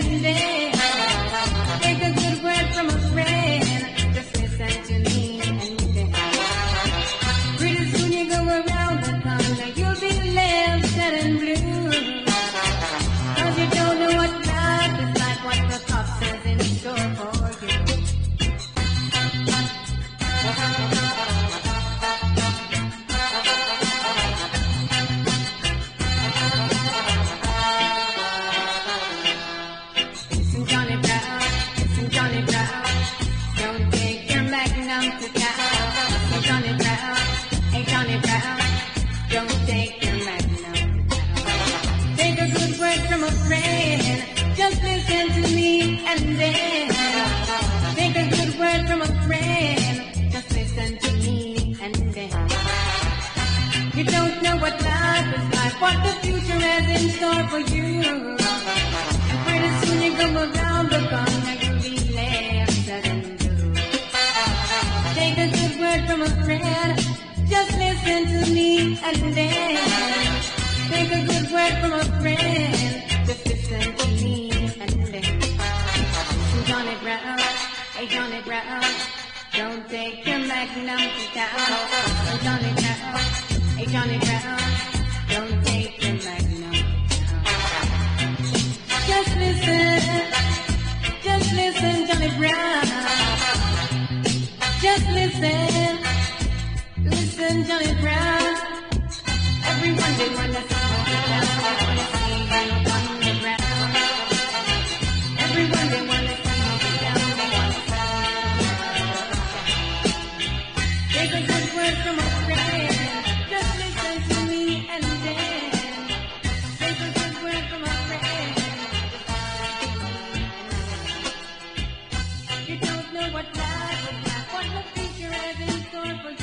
and then take a good word from a friend. Just listen to me and then pretty soon you go around the corner, you'll be left sad and blue. Cause you don't know what life is like, what the cop says in store for you. Listen, Johnny Brown, don't take your magnum to town. Listen, Johnny Brown, hey Johnny Brown, don't take your magnum to town. Take a good word from a friend, just listen to me and then take a good word from a friend, just listen to me and then you don't know what life is like, what the future has in store for you. And pretty soon you come around the corner, you'll be left sad and blue. Take a good word from a friend, just listen to me and then take a good word from a friend, just listen to me and then listen, Johnny Brown, hey Johnny Brown, don't take your magnum to town. Listen, Johnny Brown, hey Johnny Brown, don't take your magnum to town. Just listen, Johnny Brown. Just listen, Johnny Brown. Everyone they wanna see you down, they wanna see you on the ground. Everyone they wanna see you down, they wanna see you. Take a good word from a friend, just listen to me and then take a good word from a friend. You don't know what life is like, what the future has in store for you.